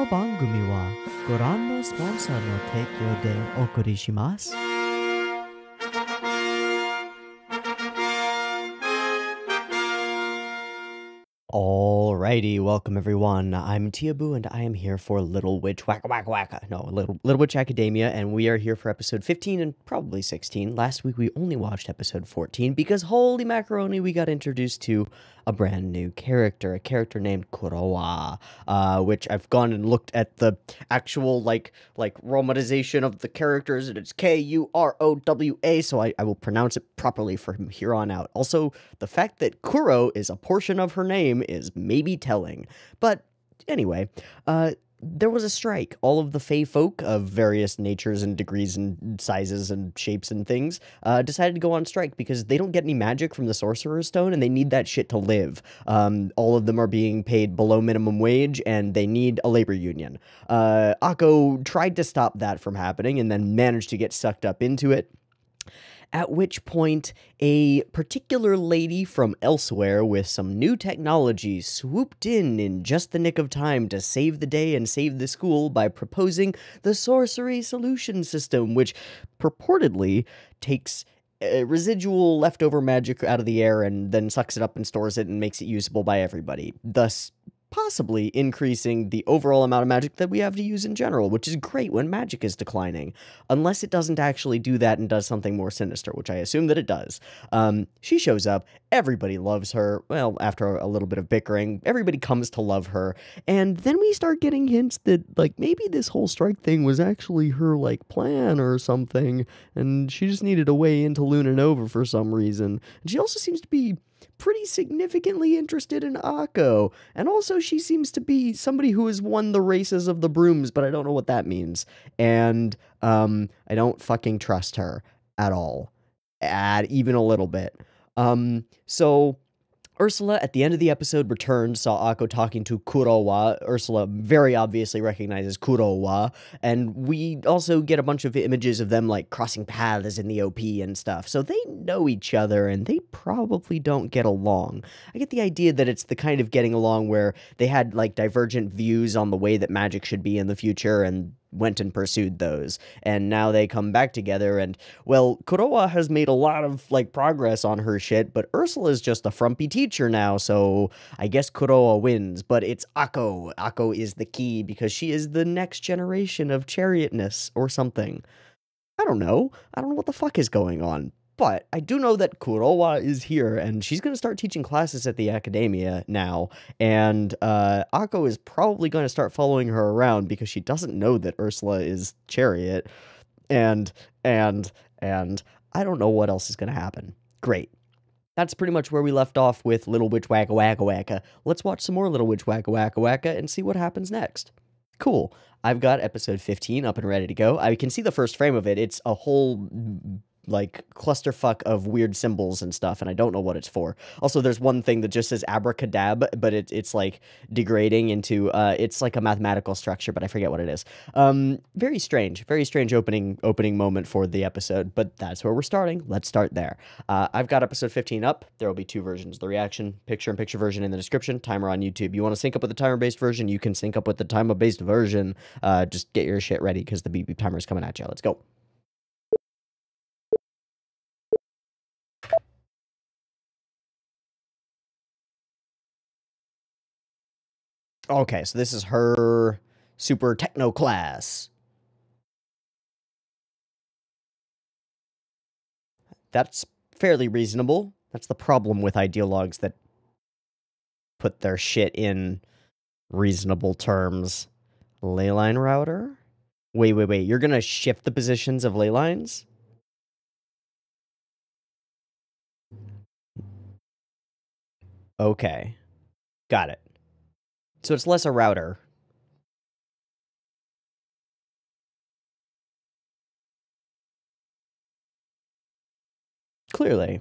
の番組はご覧のスポンサーの提供でお送りします。Alrighty, welcome everyone. I'm Tiabu and I am here for Little Witch Wacka Wacka Wacka. No, Little Witch Academia, and we are here for episode 15 and probably 16. Last week we only watched episode 14 because holy macaroni, we got introduced to a brand new character, a character named Kurowa, which I've gone and looked at the actual like romanization of the characters, and it's Kurowa, so I will pronounce it properly from here on out. Also, the fact that Kuro is a portion of her name is maybe telling. But anyway, there was a strike. All of the Fey folk of various natures and degrees and sizes and shapes and things decided to go on strike because they don't get any magic from the Sorcerer's Stone and they need that shit to live. All of them are being paid below minimum wage and they need a labor union. Akko tried to stop that from happening and then managed to get sucked up into it. At which point, a particular lady from elsewhere with some new technology swooped in just the nick of time to save the day and save the school by proposing the Sorcery Solution System, which purportedly takes residual leftover magic out of the air and then sucks it up and stores it and makes it usable by everybody, thus possibly increasing the overall amount of magic that we have to use in general, which is great when magic is declining, unless it doesn't actually do that and does something more sinister, which I assume that it does. She shows up, everybody loves her, well, after a little bit of bickering, everybody comes to love her, and then we start getting hints that, like, maybe this whole strike thing was actually her, like, plan or something, and she just needed a way into Luna Nova for some reason. And she also seems to be pretty significantly interested in Akko, and also she seems to be somebody who has won the races of the brooms, but I don't know what that means, and I don't fucking trust her at all, even a little bit. So Ursula, at the end of the episode, returned, saw Akko talking to Kurowa. Ursula very obviously recognizes Kurowa, and we also get a bunch of images of them, like, crossing paths in the OP and stuff, so they know each other, and they probably don't get along. I get the idea that it's the kind of getting along where they had, like, divergent views on the way that magic should be in the future, and went and pursued those, and now they come back together, and, well, Kurowa has made a lot of, like, progress on her shit, but Ursula's just a frumpy teacher now, so I guess Kurowa wins, but it's Akko. Akko is the key, because she is the next generation of chariotness, or something. I don't know what the fuck is going on. But I do know that Kurowa is here, and she's going to start teaching classes at the academia now, and Akko is probably going to start following her around because she doesn't know that Ursula is Chariot, and I don't know what else is going to happen. Great. That's pretty much where we left off with Little Witch Wacka Wacka Wacka. Let's watch some more Little Witch Wacka Wacka Wacka and see what happens next. Cool. I've got episode 15 up and ready to go. I can see the first frame of it. It's a whole, like, clusterfuck of weird symbols and stuff, and I don't know what it's for. Also, there's one thing that just says abracadab, but it's like degrading into it's like a mathematical structure, but I forget what it is. Very strange opening moment for the episode, but that's where we're starting. Let's start there. I've got episode 15 up. There will be two versions: the reaction picture-in-picture version in the description, timer on YouTube. You want to sync up with the timer-based version, you can sync up with the timer-based version. Just get your shit ready because the beep beep timer is coming at you. Let's go. Okay, so this is her super techno class. That's fairly reasonable. That's the problem with ideologues that put their shit in reasonable terms. Leyline router? Wait. You're gonna shift the positions of ley lines? Okay. Got it. So it's less a router. Clearly.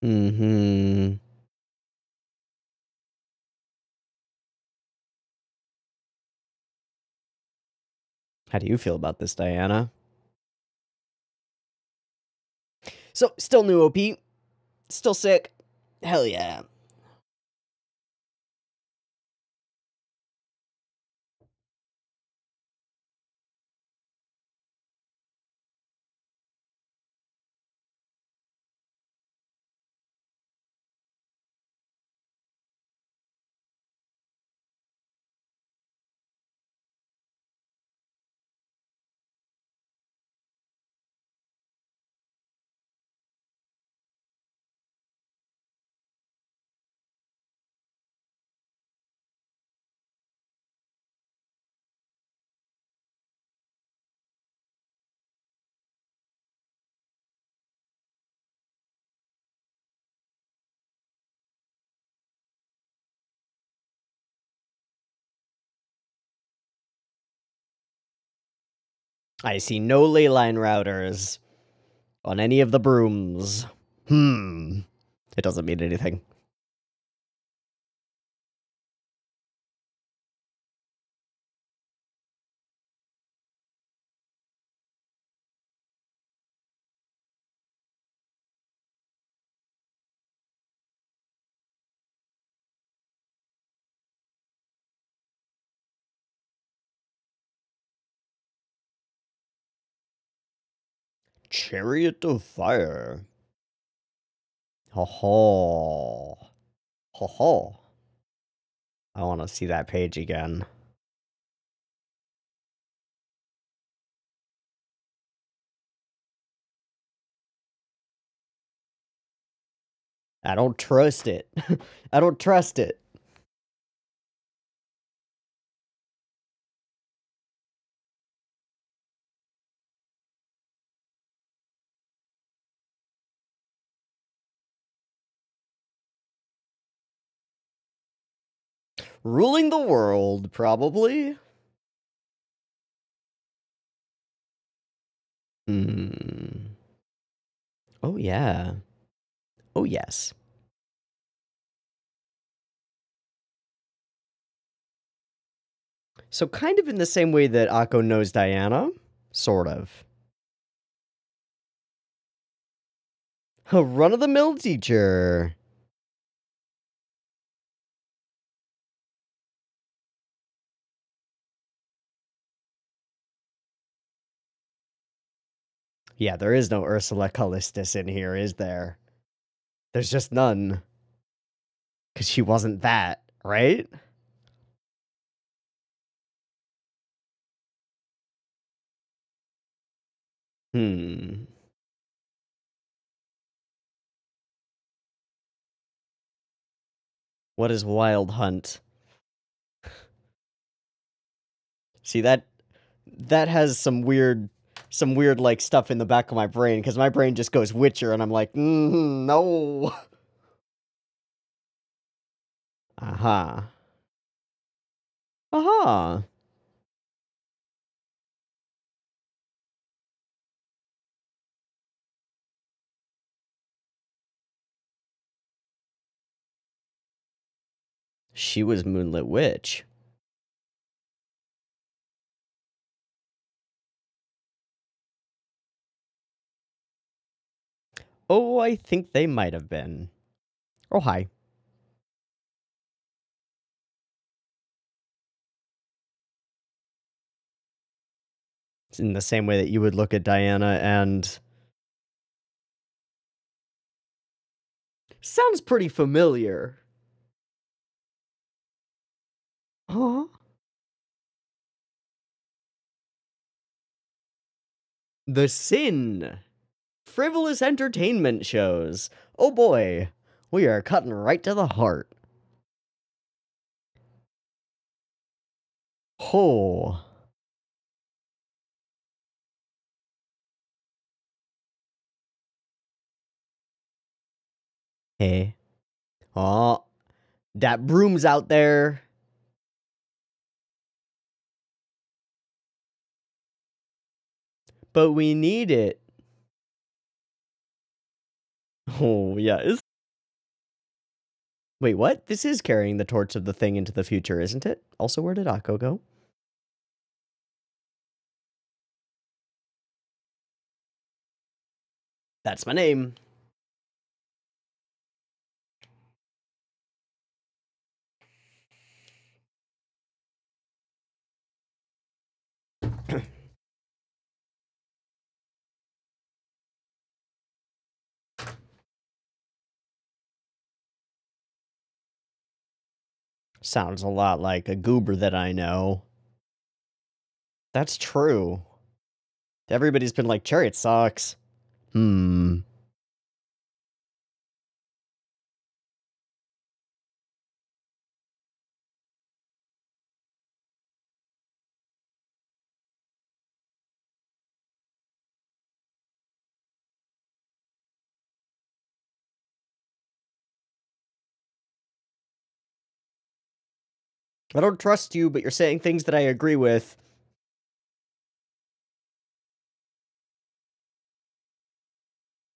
Mm-hmm. How do you feel about this, Diana? So, still new OP. Still sick. Hell yeah. I see no ley line routers on any of the brooms. It doesn't mean anything. Chariot of Fire. Ho ho. Ho ho. I want to see that page again. I don't trust it. I don't trust it. Ruling the world, probably. Oh, yeah. Oh, yes. So kind of in the same way that Akko knows Diana. Sort of. A run-of-the-mill teacher. Yeah, there is no Ursula Callistus in here, is there? There's just none. Because she wasn't that, right? What is Wild Hunt? See, that has some weird like stuff in the back of my brain, because my brain just goes Witcher, and I'm like, no. Aha. Aha. She was Moonlit Witch. Oh, I think they might have been. Oh, hi. It's in the same way that you would look at Diana and... Sounds pretty familiar. Huh? The Sin. Frivolous entertainment shows. Oh boy, we are cutting right to the heart. Oh. Hey. Oh. That broom's out there. But we need it. Oh, yeah. Wait, what? This is carrying the torch of the thing into the future, isn't it? Also, where did Akko go? That's my name. Sounds a lot like a goober that I know. That's true. Everybody's been like, Chariot sucks. Hmm. I don't trust you, but you're saying things that I agree with.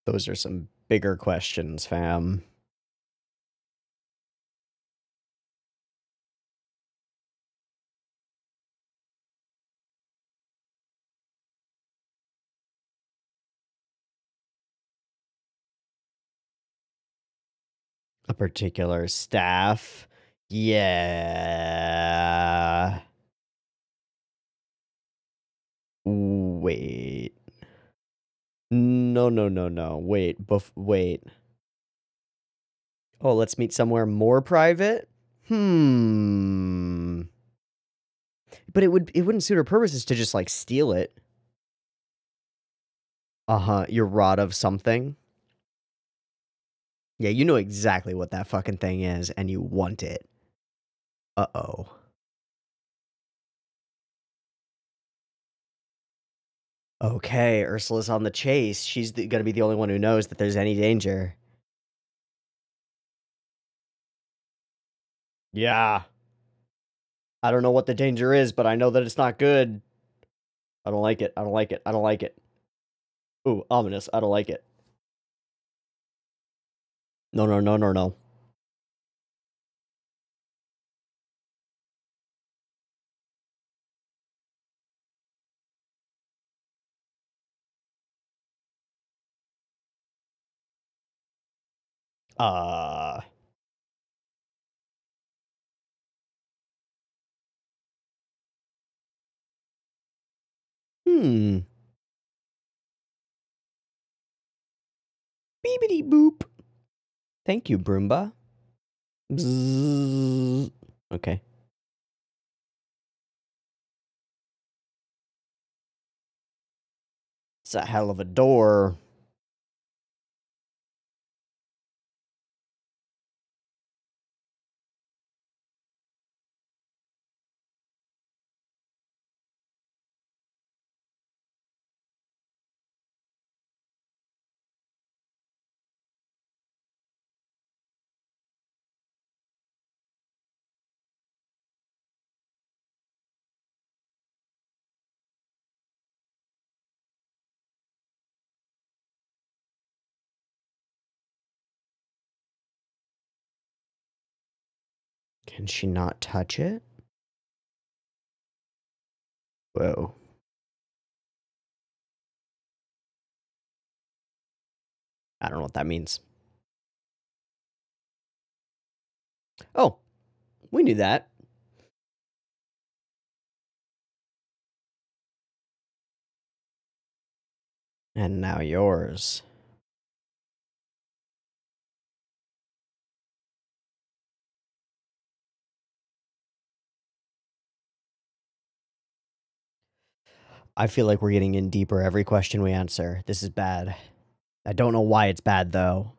Those are some bigger questions, fam. A particular staff? Yeah. Wait. No, no, no, no. Wait. Wait. Oh, let's meet somewhere more private? Hmm. But it wouldn't suit her purposes to just, like, steal it. Uh-huh. Your rod of something? Yeah, you know exactly what that fucking thing is, and you want it. Uh-oh. Okay, Ursula's on the chase. She's gonna be the only one who knows that there's any danger. Yeah. I don't know what the danger is, but I know that it's not good. I don't like it. I don't like it. I don't like it. Ooh, ominous. I don't like it. No, no, no, no, no. Uh. Hmm. Beepity boop. Thank you, Broomba. Bzzz. Okay. It's a hell of a door. Can she not touch it? Whoa. I don't know what that means. Oh, we knew that. And now yours. I feel like we're getting in deeper every question we answer. This is bad. I don't know why it's bad, though.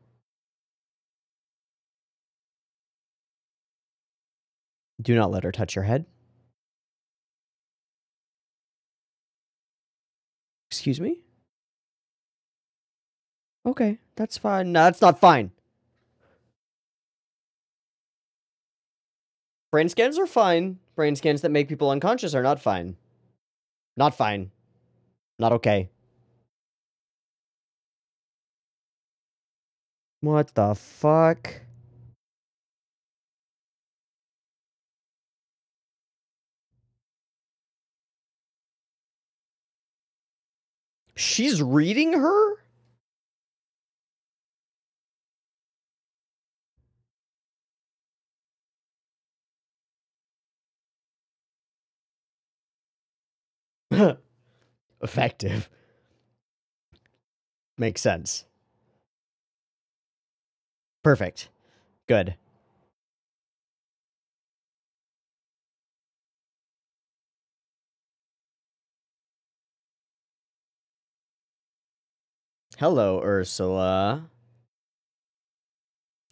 Do not let her touch your head. Excuse me? Okay, that's fine. No, that's not fine. Brain scans are fine. Brain scans that make people unconscious are not fine. Not fine. Not okay. What the fuck? She's reading her? Effective. Makes sense. Perfect. Good. Hello, Ursula.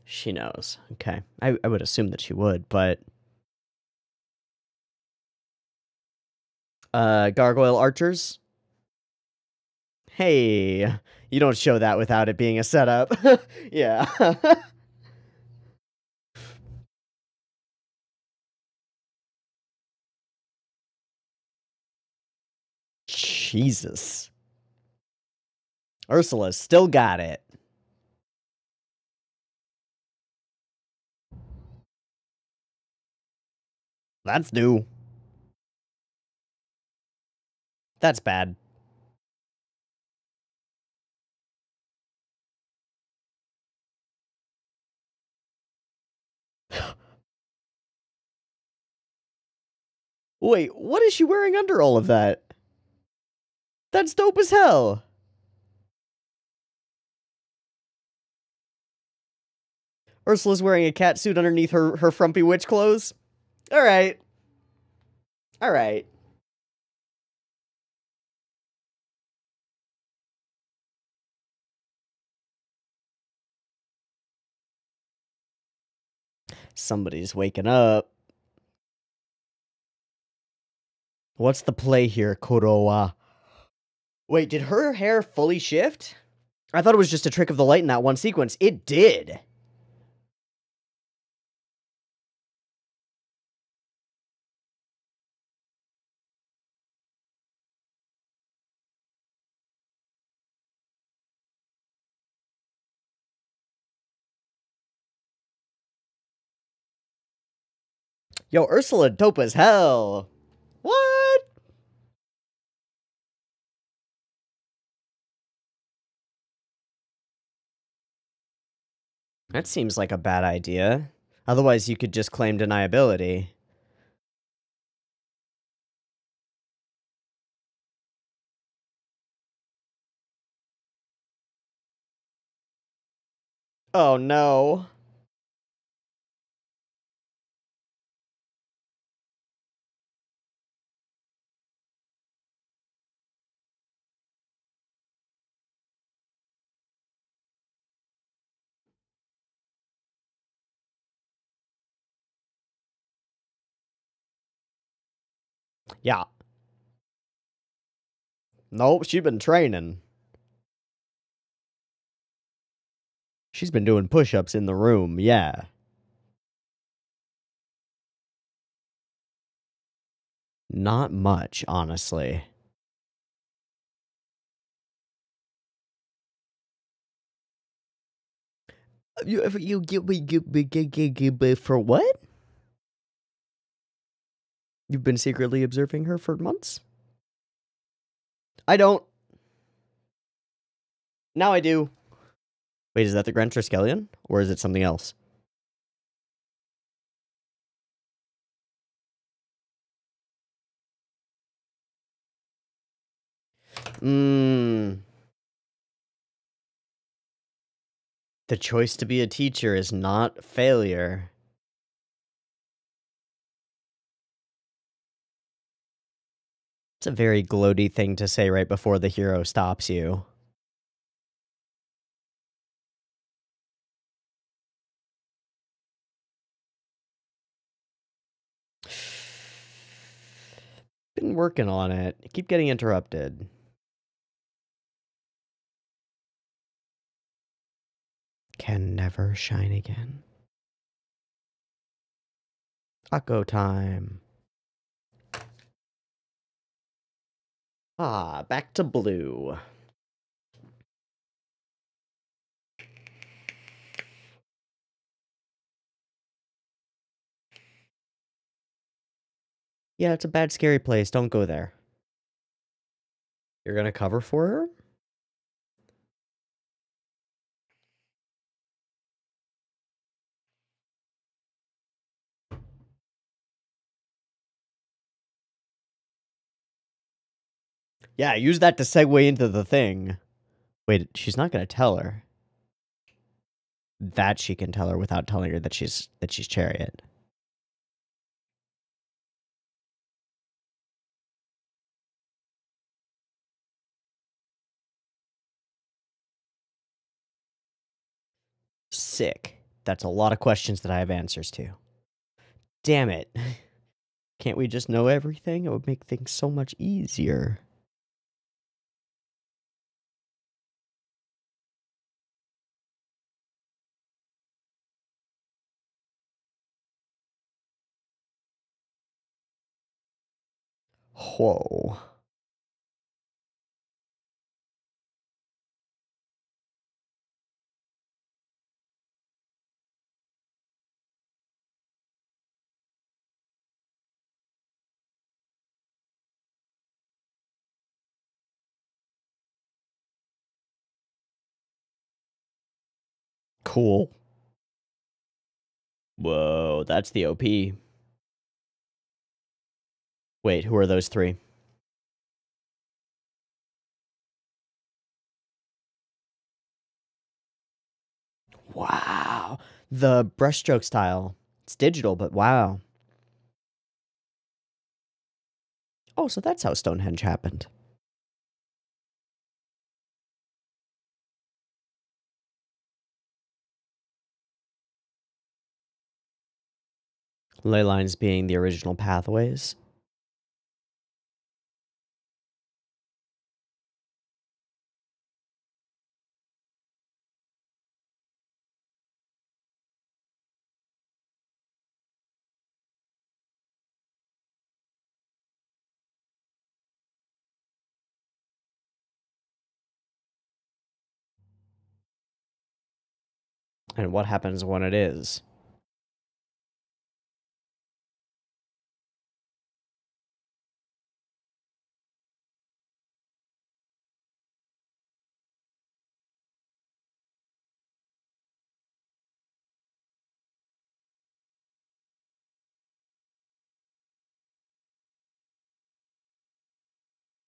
She knows. Okay. I would assume that she would, but... Gargoyle archers? Hey, you don't show that without it being a setup. Yeah. Jesus. Ursula's still got it. That's new. That's bad. Wait, what is she wearing under all of that? That's dope as hell. Ursula's wearing a cat suit underneath her frumpy witch clothes. All right. All right. Somebody's waking up. What's the play here, Kurowa? Wait, did her hair fully shift? I thought it was just a trick of the light in that one sequence. It did. Yo, Ursula dope as hell. What? That seems like a bad idea. Otherwise, you could just claim deniability. Oh no. Yeah. Nope, she's been training. She's been doing push-ups in the room, yeah. Not much, honestly. You get for what? You've been secretly observing her for months? I don't. Now I do. Wait, is that the Grand Triskelion? Or is it something else? Mmm. The choice to be a teacher is not failure. It's a very gloaty thing to say right before the hero stops you. Been working on it. Keep getting interrupted. Can never shine again. Taco time. Ah, back to blue. Yeah, it's a bad, scary place. Don't go there. You're gonna cover for her? Yeah, use that to segue into the thing. Wait, she's not gonna tell her. That she can tell her without telling her that she's Chariot. Sick. That's a lot of questions that I have answers to. Damn it. Can't we just know everything? It would make things so much easier. Whoa. Cool. Whoa, that's the OP. Wait, who are those three? Wow. The brushstroke style. It's digital, but wow. Oh, so that's how Stonehenge happened. Ley lines being the original pathways. And what happens when it is?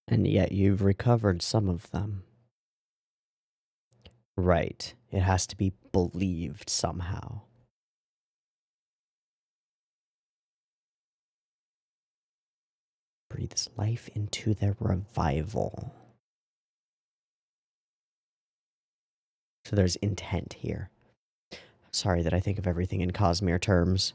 And yet you've recovered some of them. Right. It has to be believed somehow. Breathes life into their revival. So there's intent here. Sorry that I think of everything in Cosmere terms.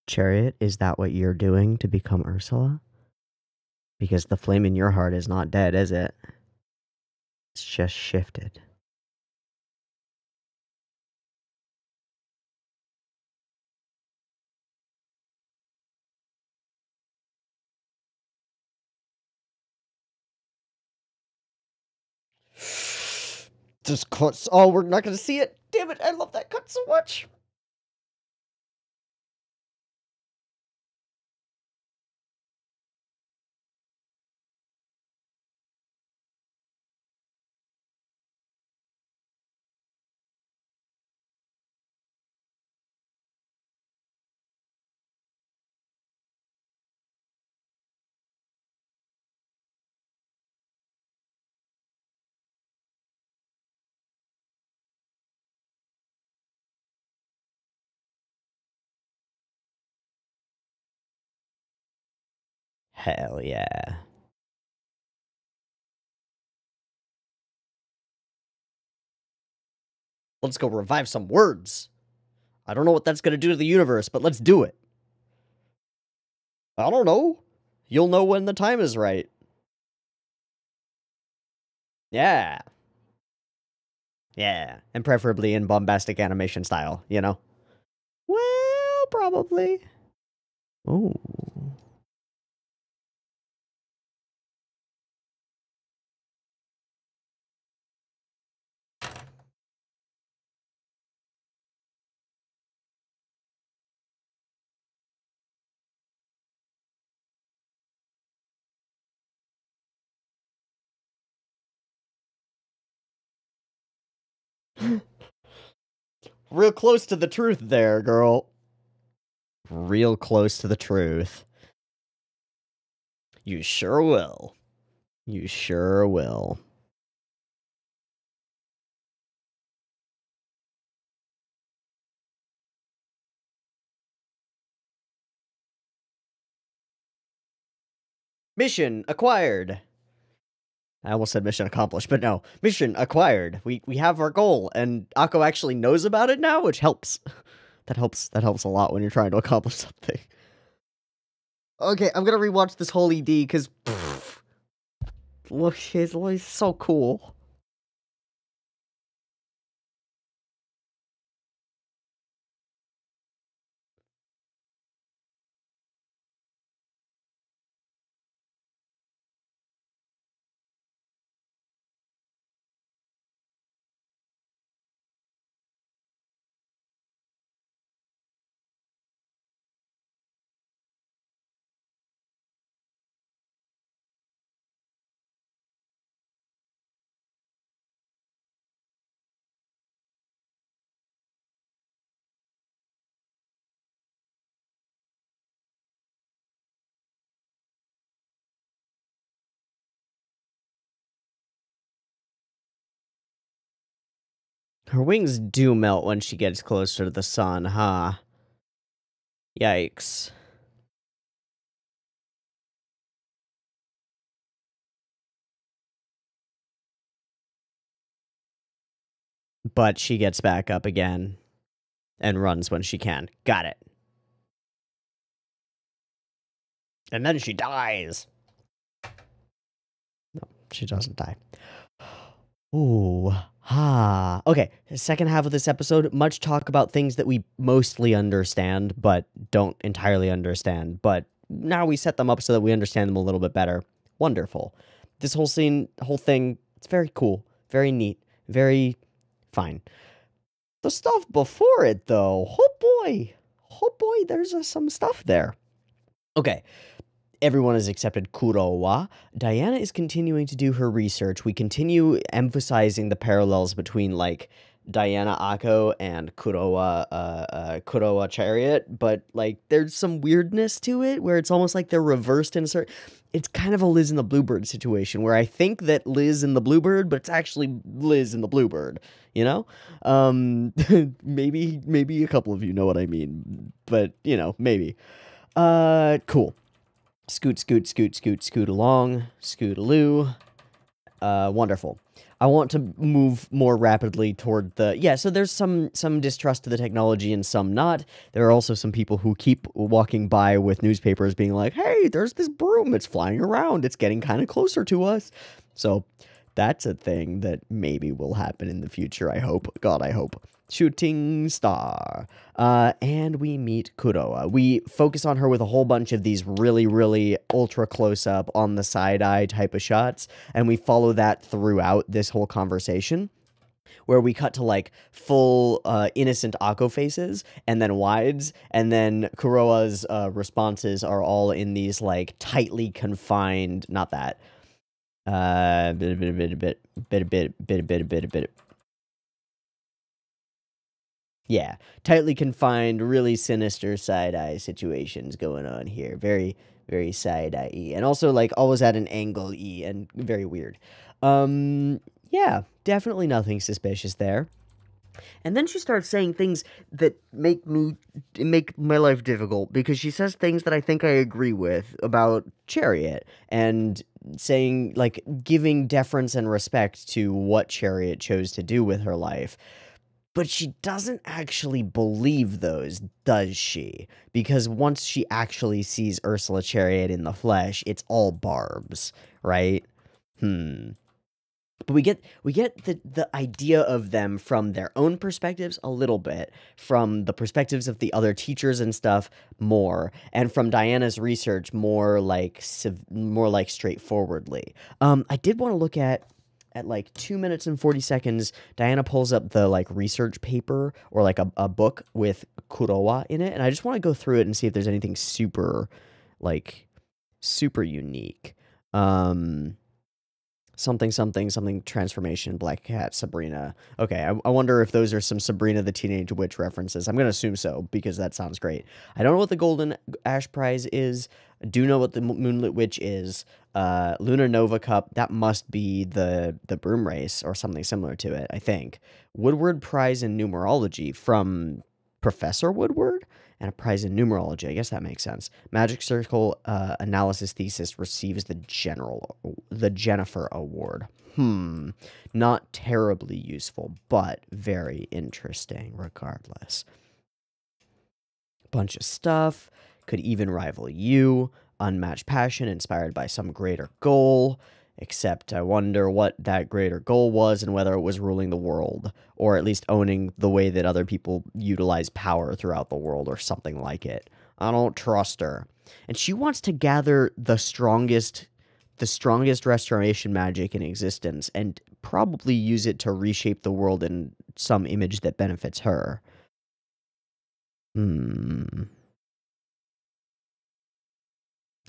Chariot, is that what you're doing to become Ursula? Because the flame in your heart is not dead, is it? It's just shifted. Just cuts. Oh, we're not gonna see it. Damn it! I love that cut so much. Hell yeah. Let's go revive some words. I don't know what that's gonna do to the universe, but let's do it. I don't know. You'll know when the time is right. Yeah. Yeah. And preferably in bombastic animation style, you know? Well, probably. Ooh. Real close to the truth there, girl. Real close to the truth. You sure will. You sure will. Mission acquired. I almost said mission accomplished, but no. Mission acquired. We have our goal, and Akko actually knows about it now, which helps. That helps a lot when you're trying to accomplish something. Okay, I'm gonna rewatch this whole ED, because... Look, he's so cool. Her wings do melt when she gets closer to the sun, huh? Yikes. But she gets back up again and runs when she can. Got it. And then she dies. No, she doesn't die. Ooh, okay, second half of this episode, much talk about things that we mostly understand, but don't entirely understand. But now we set them up so that we understand them a little bit better. Wonderful. This whole scene, whole thing, it's very cool, very neat, very fine. The stuff before it, though, oh boy, there's some stuff there. Okay, everyone has accepted Kurowa. Diana is continuing to do her research. We continue emphasizing the parallels between, like, Diana Akko and Kurowa Chariot, but, like, there's some weirdness to it where it's almost like they're reversed in a certain... It's kind of a Liz and the Bluebird situation where I think that Liz and the Bluebird, but it's actually Liz and the Bluebird, you know? Maybe a couple of you know what I mean, but, you know, maybe. Cool. Scoot along, scootaloo. Wonderful. I want to move more rapidly toward the... Yeah, so there's some distrust to the technology and some not. There are also some people who keep walking by with newspapers being like, hey, there's this broom, it's flying around, it's getting kind of closer to us. So that's a thing that maybe will happen in the future, I hope. God, I hope. Shooting star. And we meet Kurowa. We focus on her with a whole bunch of these really ultra close-up on the side-eye type of shots, and we follow that throughout this whole conversation, where we cut to, like, full, innocent Akko faces, and then wides, and then Kurowa's, responses are all in these, like, tightly confined... Not that. Yeah, tightly confined, really sinister side-eye situations going on here. Very, very side-eye-y. And also, like, always at an angle-y and very weird. Yeah, definitely nothing suspicious there. And then she starts saying things that make my life difficult, because she says things that I think I agree with about Chariot, and saying, like, giving deference and respect to what Chariot chose to do with her life. But she doesn't actually believe those, does she? Because once she actually sees Ursula Chariot in the flesh, it's all barbs, right? But we get the idea of them from their own perspectives a little bit, from the perspectives of the other teachers and stuff more, and from Diana's research more like straightforwardly. I did want to look at like 2 minutes and 40 seconds, Diana pulls up the like research paper or like a book with Kurowa in it, and I just want to go through it and see if there's anything super unique. Something transformation, Black Cat, Sabrina. Okay, I wonder if those are some Sabrina the Teenage Witch references. I'm going to assume so, because that sounds great. I don't know what the Golden Ash Prize is. I do know what the Moonlit Witch is. Lunar Nova Cup, that must be the broom race or something similar to it, I think. Woodward Prize in Numerology from Professor Woodward? And a prize in numerology. I guess that makes sense. Magic Circle analysis thesis receives the Jennifer Award. Not terribly useful, but very interesting regardless. Bunch of stuff. Could even rival you. Unmatched passion inspired by some greater goal. Except I wonder what that greater goal was and whether it was ruling the world, or at least owning the way that other people utilize power throughout the world or something like it. I don't trust her. And she wants to gather the strongest restoration magic in existence and probably use it to reshape the world in some image that benefits her.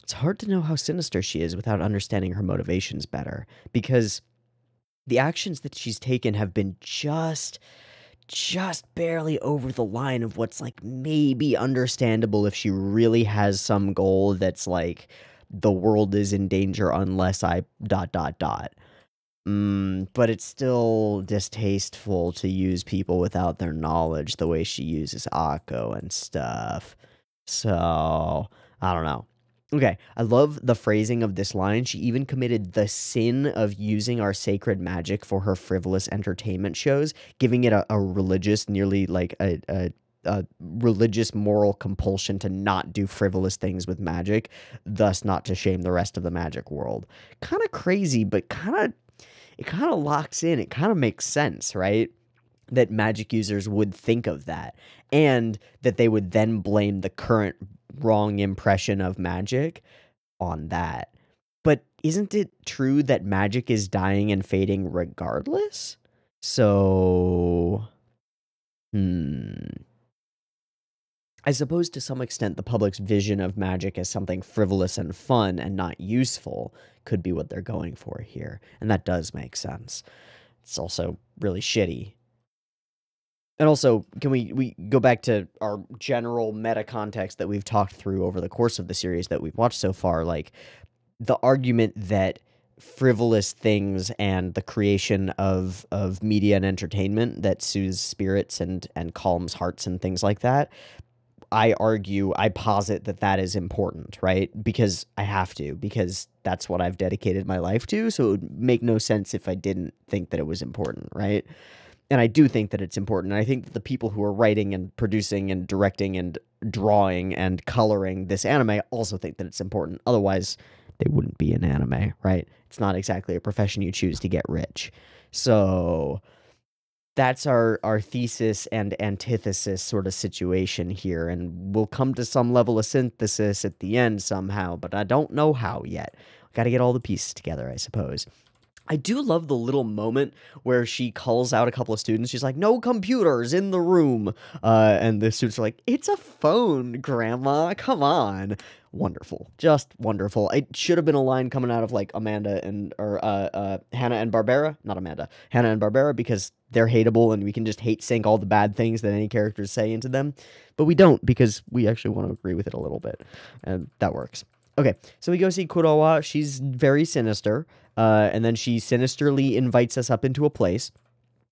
It's hard to know how sinister she is without understanding her motivations better, because the actions that she's taken have been just barely over the line of what's like maybe understandable if she really has some goal that's like the world is in danger unless I ... But it's still distasteful to use people without their knowledge the way she uses Akko and stuff. So, I don't know. Okay, I love the phrasing of this line. She even committed the sin of using our sacred magic for her frivolous entertainment shows, giving it a religious, nearly like a religious moral compulsion to not do frivolous things with magic, thus not to shame the rest of the magic world. Kind of crazy, but it kind of locks in. It kind of makes sense, right? That magic users would think of that, and that they would then blame the current wrong impression of magic on that. But isn't it true that magic is dying and fading regardless? So, I suppose to some extent the public's vision of magic as something frivolous and fun and not useful could be what they're going for here. And that does make sense. It's also really shitty. And also, can we go back to our general meta context that we've talked through over the course of the series that we've watched so far? Like, the argument that frivolous things and the creation of media and entertainment that soothes spirits and calms hearts and things like that, I posit that is important, right? Because I have to, because that's what I've dedicated my life to, so it would make no sense if I didn't think that it was important, right? And I do think that it's important. And I think that the people who are writing and producing and directing and drawing and coloring this anime also think that it's important. Otherwise, they wouldn't be an anime, right? It's not exactly a profession you choose to get rich. So that's our thesis and antithesis sort of situation here. And we'll come to some level of synthesis at the end somehow, but I don't know how yet. Got to get all the pieces together, I suppose. I do love the little moment where she calls out a couple of students. She's like, "No computers in the room." And the students are like, "It's a phone, Grandma. Come on." Wonderful. Just wonderful. It should have been a line coming out of like Hannah and Barbera. Not Amanda. Hannah and Barbera, because they're hateable and we can just hate sync all the bad things that any characters say into them. But we don't, because we actually want to agree with it a little bit. And that works. Okay, so we go see Kurowa. She's very sinister. And then she sinisterly invites us up into a place.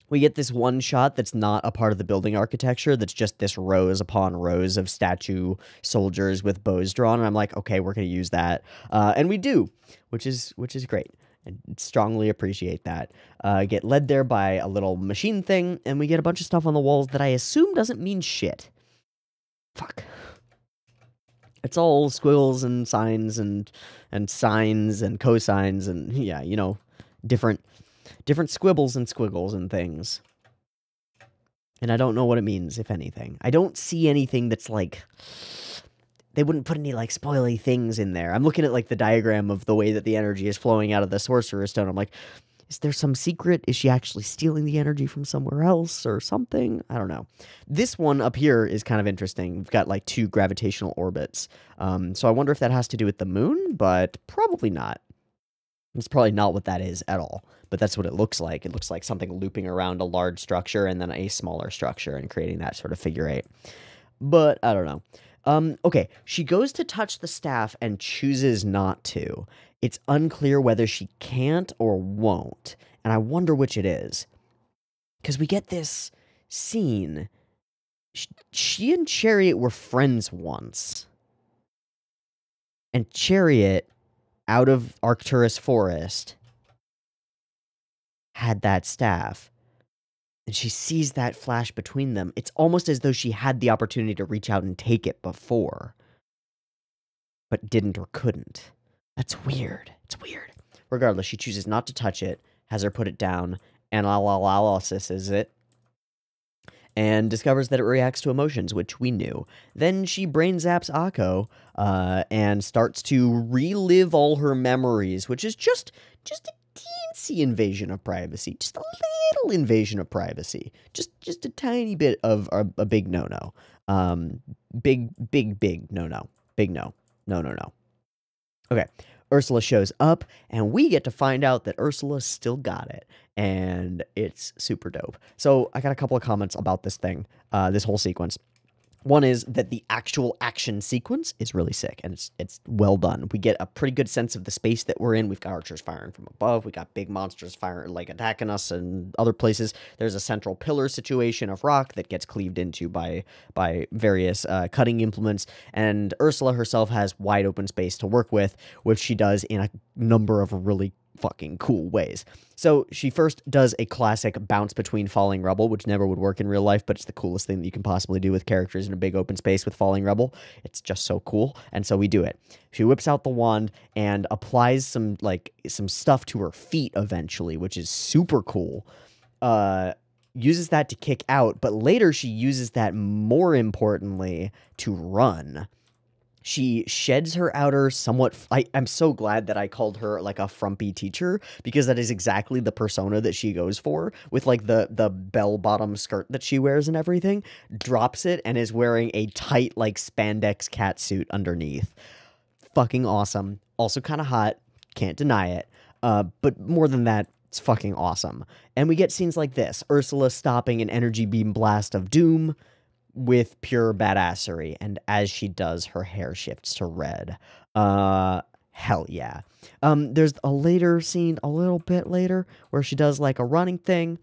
We get this one shot that's not a part of the building architecture, that's just this rows upon rows of statue soldiers with bows drawn, and I'm like, okay, we're going to use that. And we do, which is great. I strongly appreciate that. Get led there by a little machine thing, and we get a bunch of stuff on the walls that I assume doesn't mean shit. Fuck. It's all squiggles and signs and signs and cosines and, yeah, you know, different squibbles and squiggles and things. And I don't know what it means, if anything. I don't see anything that's like... They wouldn't put any, like, spoily things in there. I'm looking at, like, the diagram of the way that the energy is flowing out of the Sorcerer's Stone. I'm like, is there some secret? Is she actually stealing the energy from somewhere else or something? I don't know. This one up here is kind of interesting. We've got, like, 2 gravitational orbits. So I wonder if that has to do with the moon, but probably not. It's probably not what that is at all. But that's what it looks like. It looks like something looping around a large structure and then a smaller structure and creating that sort of figure 8. But I don't know. Okay, she goes to touch the staff and chooses not to. It's unclear whether she can't or won't, and I wonder which it is. Because we get this scene. She and Chariot were friends once. And Chariot, out of Arcturus Forest, had that staff. And she sees that flash between them. It's almost as though she had the opportunity to reach out and take it before. But didn't or couldn't. That's weird. It's weird. Regardless, she chooses not to touch it, has her put it down, analyses it, and discovers that it reacts to emotions, which we knew. Then she brain zaps Akko, and starts to relive all her memories, which is just a teensy invasion of privacy. Just a little invasion of privacy. Just a tiny bit of a big no-no. Big no-no. Big no. No. Okay. Ursula shows up, and we get to find out that Ursula still got it, and it's super dope. So I got a couple of comments about this thing, this whole sequence. One is that the actual action sequence is really sick, and it's well done. We get a pretty good sense of the space that we're in. We've got archers firing from above. We got big monsters firing, like, attacking us and other places. There's a central pillar situation of rock that gets cleaved into by various cutting implements, and Ursula herself has wide open space to work with, which she does in a number of really fucking cool ways. So she first does a classic bounce between falling rubble, which never would work in real life, but it's the coolest thing that you can possibly do with characters in a big open space with falling rubble. It's just so cool, and so we do it. She whips out the wand and applies some stuff to her feet eventually, which is super cool. Uses that to kick out, but later she uses that, more importantly, to run. She sheds her outer somewhat... I'm so glad that I called her, like, a frumpy teacher, because that is exactly the persona that she goes for, with, like, the bell-bottom skirt that she wears and everything, drops it, and is wearing a tight, like, spandex catsuit underneath. Fucking awesome. Also kind of hot. Can't deny it. But more than that, it's fucking awesome. And we get scenes like this. Ursula stopping an energy beam blast of doom with pure badassery, and as she does, her hair shifts to red. Hell yeah. There's a later scene, a little bit later, where she does, like, a running thing.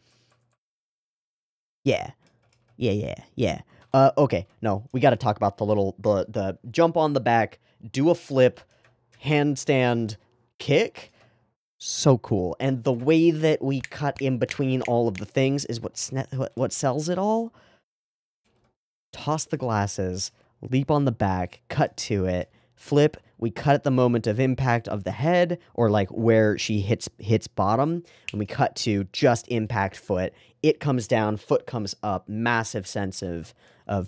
Yeah. Okay, no, we gotta talk about the jump on the back, do a flip, handstand, kick. So cool. And the way that we cut in between all of the things is what sells it all. Toss the glasses, leap on the back, cut to it, flip. We cut at the moment of impact of the head, or like where she hits bottom, and we cut to just impact foot. It comes down, foot comes up, massive sense of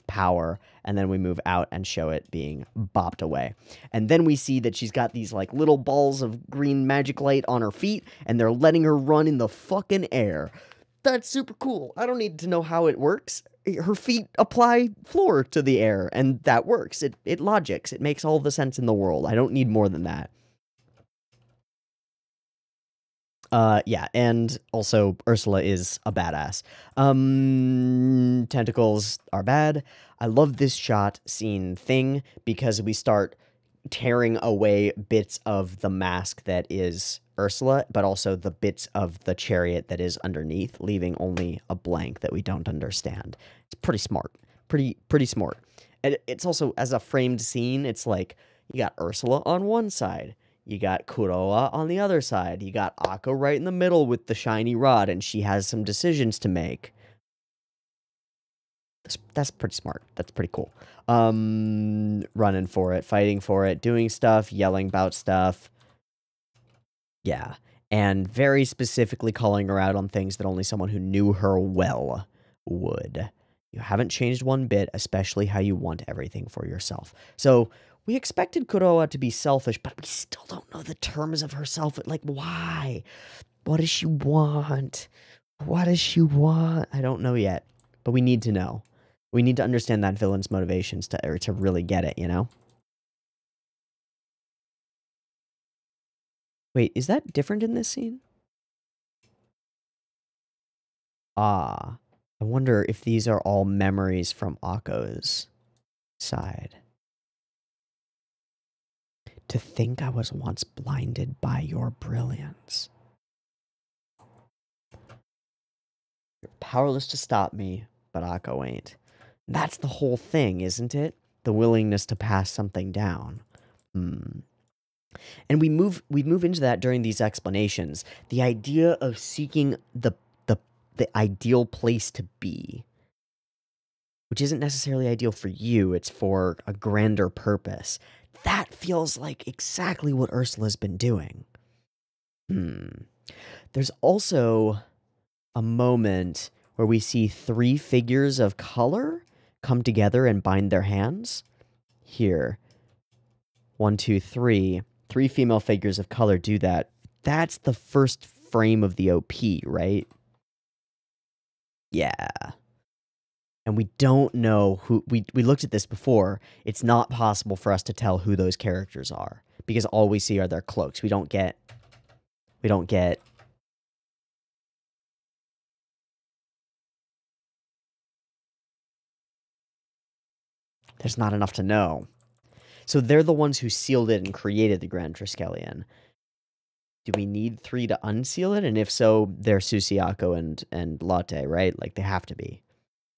power, and then we move out and show it being bopped away. And then we see that she's got these like little balls of green magic light on her feet, and they're letting her run in the fucking air. That's super cool. I don't need to know how it works. Her feet apply floor to the air, and that works. It logics. It makes all the sense in the world. I don't need more than that. Yeah, and also Ursula is a badass. Tentacles are bad. I love this shot scene thing because we start tearing away bits of the mask that is Ursula, but also the bits of the chariot that is underneath, leaving only a blank that we don't understand. It's pretty smart. Pretty smart. And it's also, as a framed scene, it's like, you got Ursula on one side, You got Kuroa on the other side. You got Akko right in the middle with the shiny rod, and she has some decisions to make. That's pretty smart. That's pretty cool. Running for it, fighting for it, doing stuff, yelling about stuff. Yeah. And very specifically calling her out on things that only someone who knew her well would. You haven't changed one bit, especially how you want everything for yourself. So we expected Kuroa to be selfish, but we still don't know the terms of herself. Like, why? What does she want? What does she want? I don't know yet, but we need to know. We need to understand that villain's motivations to really get it, you know? Wait, is that different in this scene? Ah, I wonder if these are all memories from Akko's side. To think I was once blinded by your brilliance. You're powerless to stop me, but Akko ain't. That's the whole thing, isn't it? The willingness to pass something down. And we move into that during these explanations. The idea of seeking the ideal place to be, which isn't necessarily ideal for you, it's for a grander purpose. That feels like exactly what Ursula's been doing. There's also a moment where we see 3 figures of color come together and bind their hands. Here. 1, 2, 3. 3 female figures of color do that. That's the first frame of the OP, right? Yeah. And we don't know who... We looked at this before. It's not possible for us to tell who those characters are, because all we see are their cloaks. We don't get... There's not enough to know. So they're the ones who sealed it and created the Grand Triskelion. Do we need 3 to unseal it? And if so, they're Susiako and Latte, right? Like, they have to be.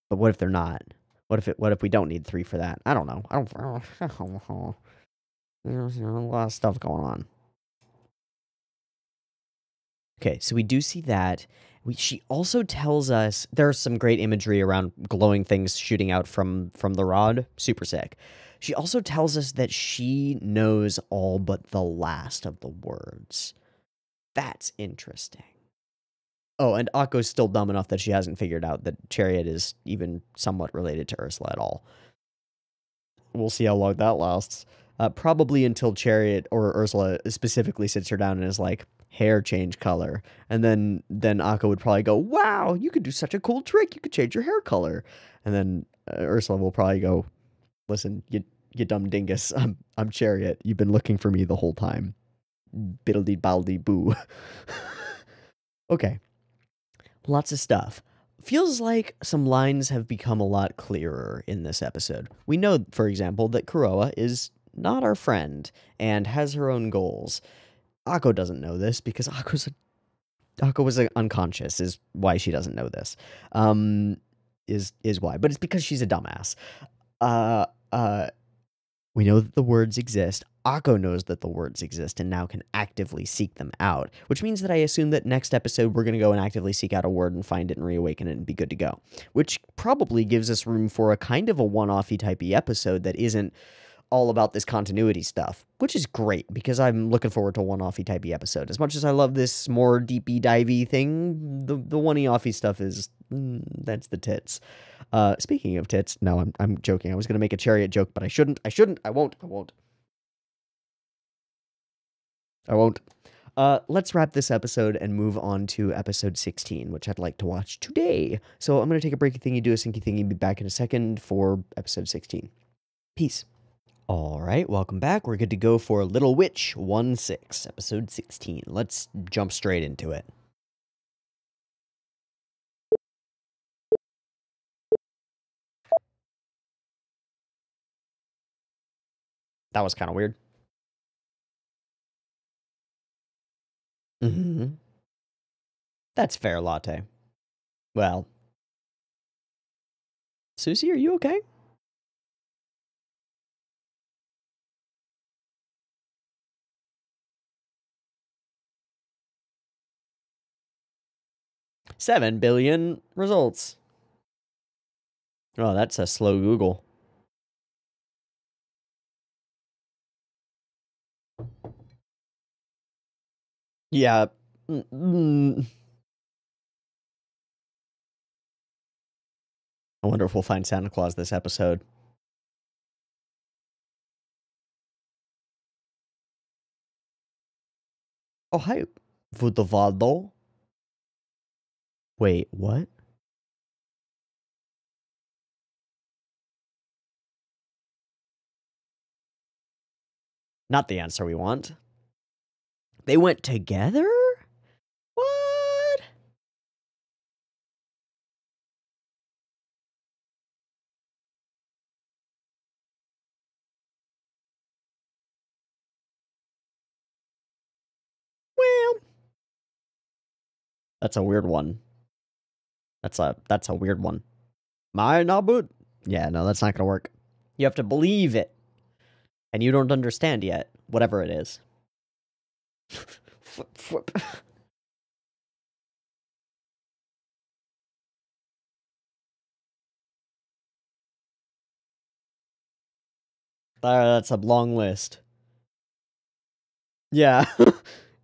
But what if they're not? What if we don't need 3 for that? I don't know. I don't know. There's a lot of stuff going on. Okay, so we do see that. She also tells us there's some great imagery around glowing things shooting out from the rod. Super sick. She also tells us that she knows all but the last of the words. That's interesting. Oh, and Akko's still dumb enough that she hasn't figured out that Chariot is even somewhat related to Ursula at all. We'll see how long that lasts. Probably until Chariot or Ursula specifically sits her down and is like, hair change color. And then Akko would probably go, wow, you could do such a cool trick. You could change your hair color. And then Ursula will probably go, listen, you dumb dingus. I'm Chariot. You've been looking for me the whole time. Biddledy baldy boo. Okay. Lots of stuff. Feels like some lines have become a lot clearer in this episode. We know, for example, that Kuroa is not our friend and has her own goals. Akko doesn't know this because Akko was unconscious, is why she doesn't know this. Is why. But it's because she's a dumbass. We know that the words exist. Akko knows that the words exist and now can actively seek them out, which means that I assume that next episode we're going to go and actively seek out a word and find it and reawaken it and be good to go, which probably gives us room for a kind of a one-offy typey episode that isn't all about this continuity stuff, which is great because I'm looking forward to a one-offy typey episode. As much as I love this more deepy divey thing, the one-offy stuff is that's the tits. Speaking of tits, no, I'm joking. I was gonna make a Chariot joke, but I shouldn't. I won't. Let's wrap this episode and move on to episode 16, which I'd like to watch today. So I'm gonna take a breaky thingy, do a sinky thingy, be back in a second for episode 16. Peace. All right, welcome back. We're good to go for Little Witch 1-6, episode 16. Let's jump straight into it. That was kind of weird. That's fair, Latte. Well. Susie, are you okay? 7 billion results. Oh, that's a slow Google. Yeah. I wonder if we'll find Santa Claus this episode. Oh, hi, Vudovaldo. Wait, what? Not the answer we want. They went together? What? Well, that's a weird one. That's a weird one. My Nabut. Yeah, no, that's not gonna work. You have to believe it. And you don't understand yet, whatever it is. Flip, flip. That's a long list. Yeah,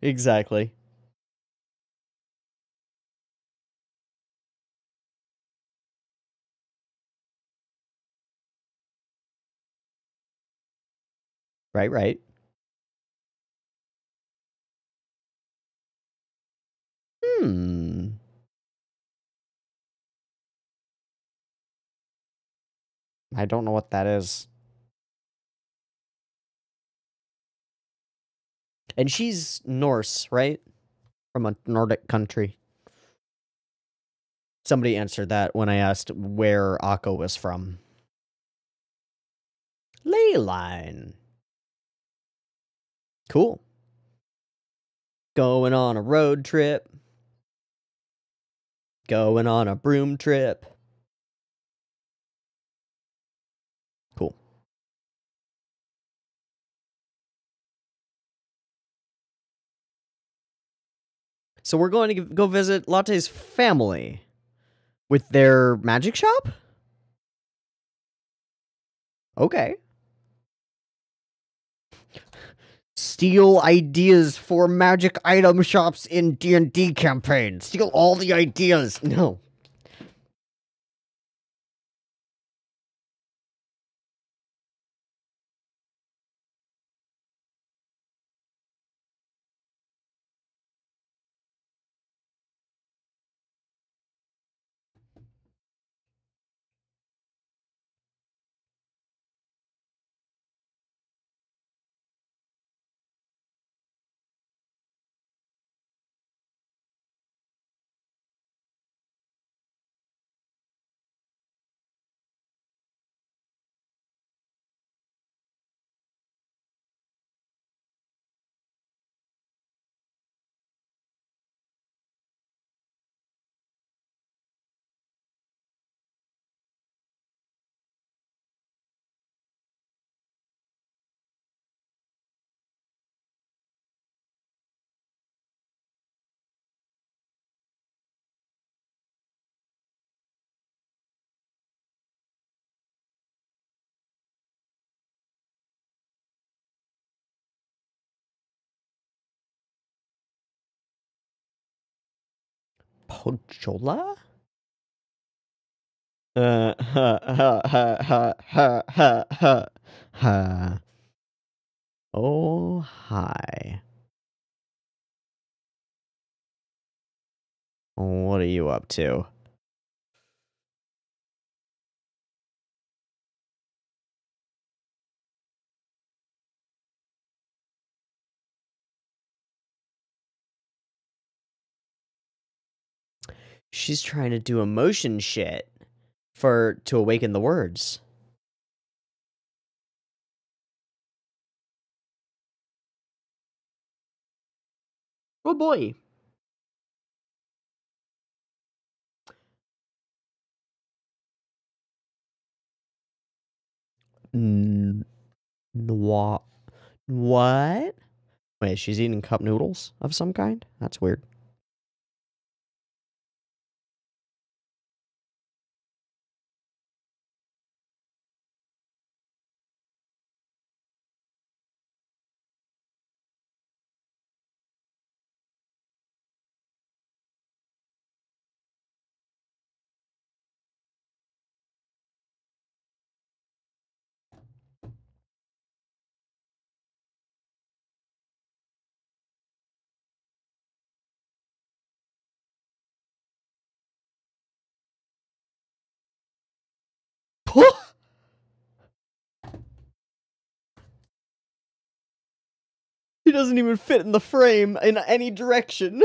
exactly. Right, right. Hmm. I don't know what that is. And she's Norse, right? From a Nordic country. Somebody answered that when I asked where Akko was from. Leyline. Cool. Going on a road trip. Going on a broom trip. Cool. So we're going to go visit Latte's family with their magic shop? Okay. Steal ideas for magic item shops in D&D campaign. Steal all the ideas. No. Pochola? Ha. Oh, hi. What are you up to? She's trying to do emotion shit to awaken the words. Oh boy. What? What? Wait, she's eating cup noodles of some kind? That's weird. He doesn't even fit in the frame in any direction.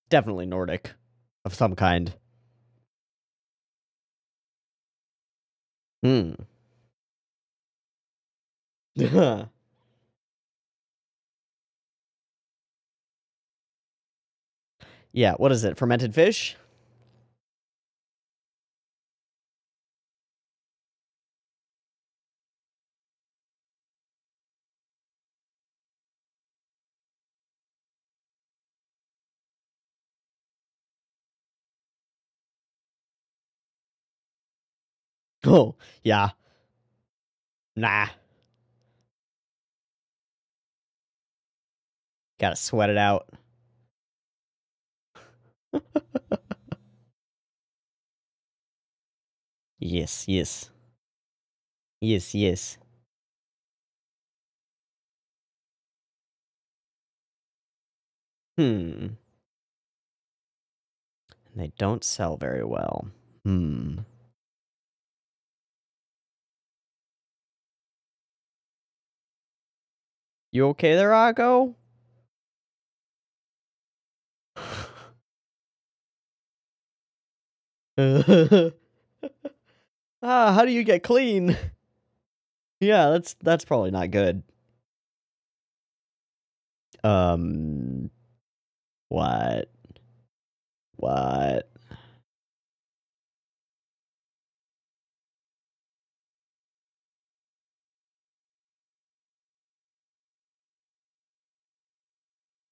Definitely Nordic of some kind. Hmm. Yeah, what is it? Fermented fish? Oh, yeah. Nah. Gotta sweat it out. Yes, yes. Yes, yes. Hmm. They don't sell very well. Hmm. You okay there, Akko? How do you get clean? Yeah, that's probably not good. Um, what? What?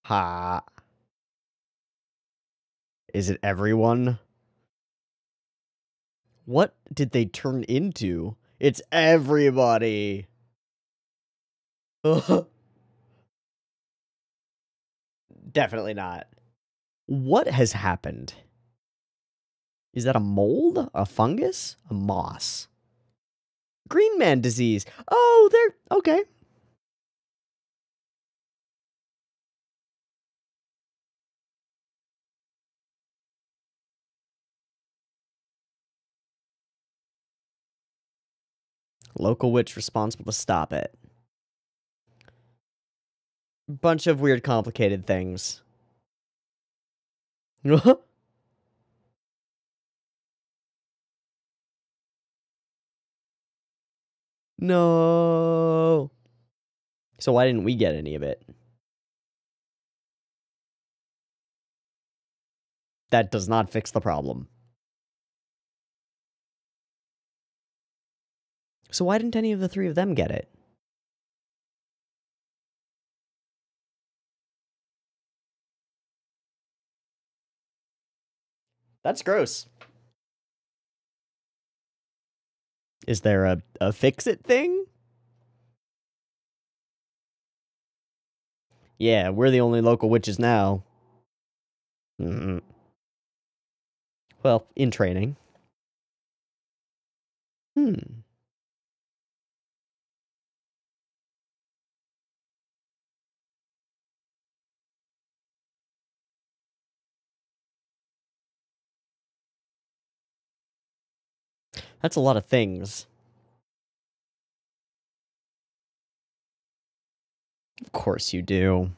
Ha. Is it everyone? What did they turn into? It's everybody. Definitely not. What has happened? Is that a mold? A fungus? A moss? Green man disease. Oh, they're okay. Local witch responsible to stop it. Bunch of weird, complicated things. No. So why didn't we get any of it? That does not fix the problem. So why didn't any of the three of them get it? That's gross. Is there a fix-it thing? Yeah, we're the only local witches now. Mm-hmm. Well, in training. Hmm. That's a lot of things. Of course you do.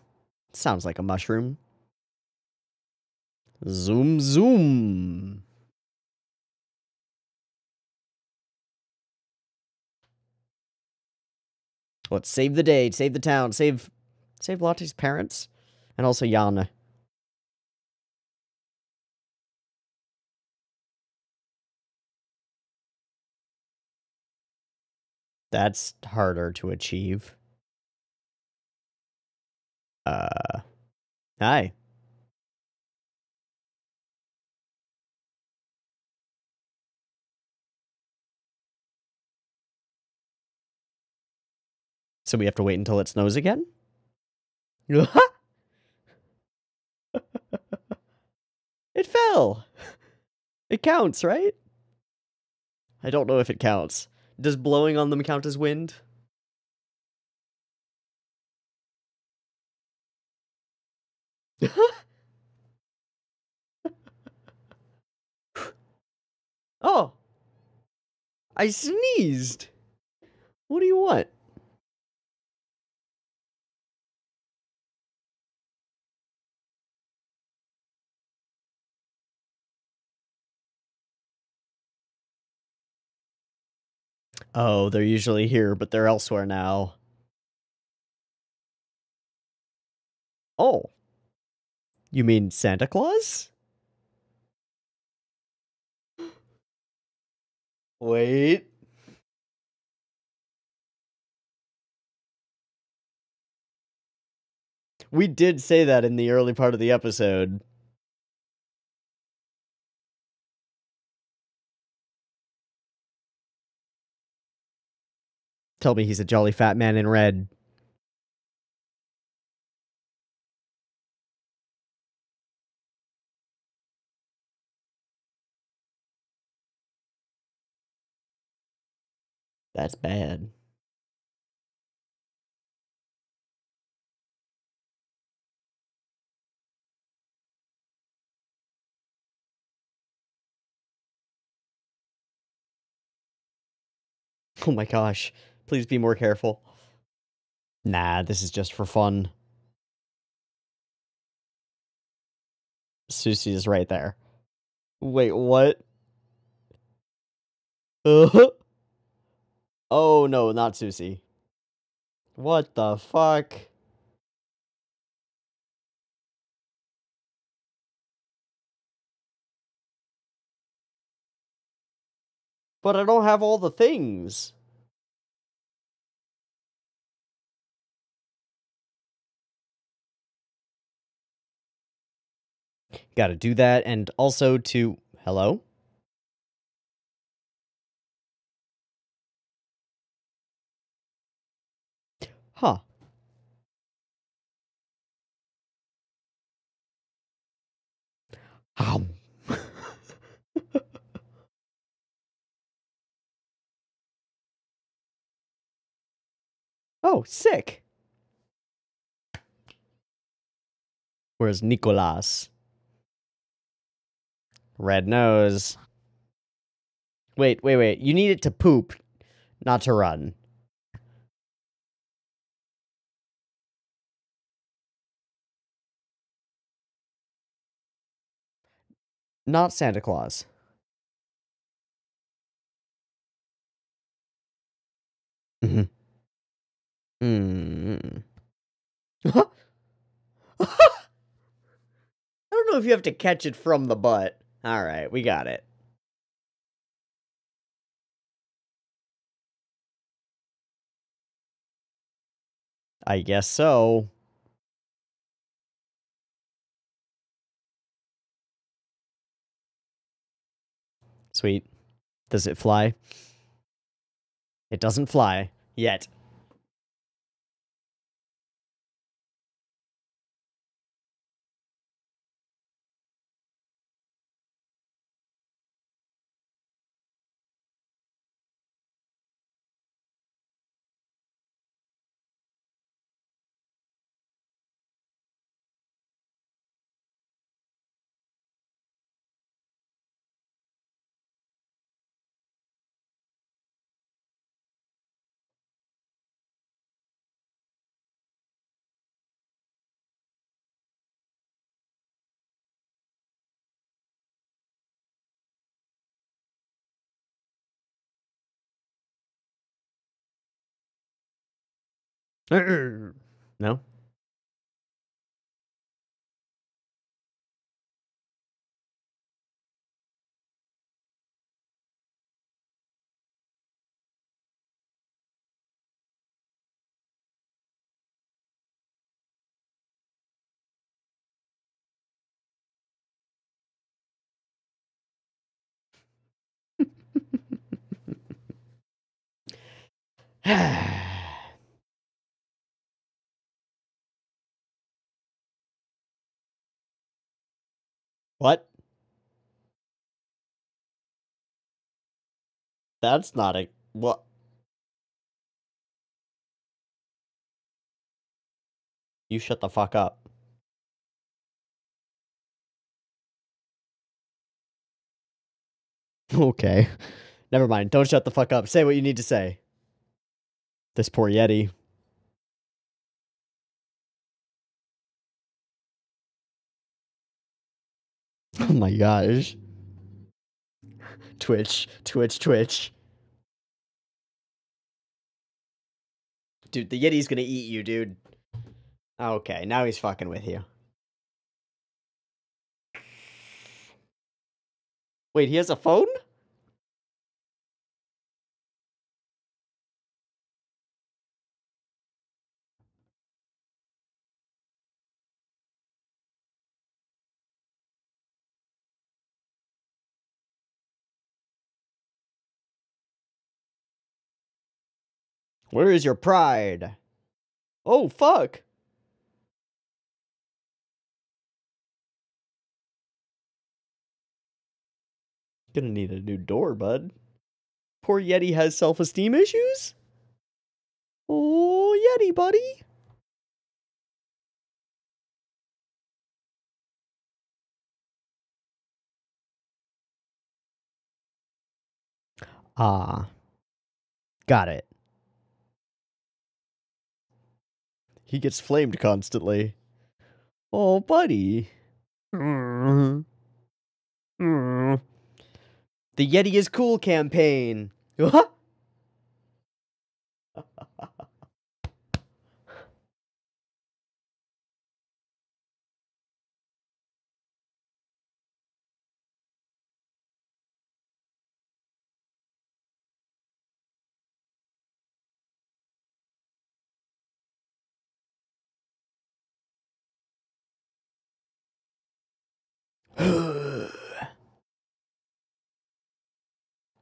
Sounds like a mushroom. Zoom, zoom. Let's save the day, save the town, save Lotte's parents, and also Yana. That's harder to achieve. Hi. So we have to wait until it snows again? It fell! It counts, right? I don't know if it counts. Does blowing on them count as wind? Oh! I sneezed! What do you want? Oh, they're usually here, but they're elsewhere now. Oh. You mean Santa Claus? Wait. We did say that in the early part of the episode. Tell me he's a jolly fat man in red. That's bad. Oh my gosh. Please be more careful. Nah, this is just for fun. Susie is right there. Wait, what? Oh no, not Susie. What the fuck? But I don't have all the things. Gotta do that, and also to... Hello? Huh. Oh, sick. Where's Nicolas? Red nose. Wait. You need it to poop, not to run. Not Santa Claus. Mm-hmm. I don't know if you have to catch it from the butt. Alright, we got it. I guess so. Sweet. Does it fly? It doesn't fly. Yet. No? What? That's not a... What? You shut the fuck up. Okay. Never mind. Don't shut the fuck up. Say what you need to say. This poor Yeti. Oh my gosh. Twitch. Twitch. Twitch. Dude, the Yeti's gonna eat you, dude. Okay, now he's fucking with you. Wait, he has a phone? Where is your pride? Oh, fuck. Gonna need a new door, bud. Poor Yeti has self-esteem issues? Oh, Yeti, buddy. Ah. Got it. He gets flamed constantly. Oh, buddy. The Yeti is cool campaign.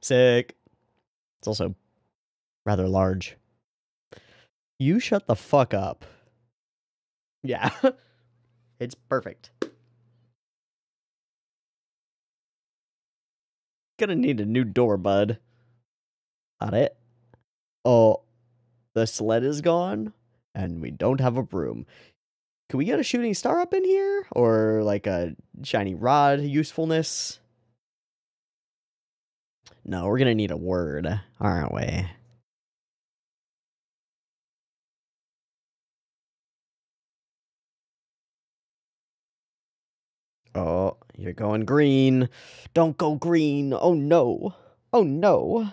Sick. It's also rather large. You shut the fuck up. Yeah. It's perfect. Gonna need a new door, bud. Got it. Oh, the sled is gone, and we don't have a broom. Can we get a shooting star up in here? Or, like, a shiny rod usefulness? No, we're gonna need a word, aren't we? Oh, you're going green. Don't go green. Oh, no. Oh, no.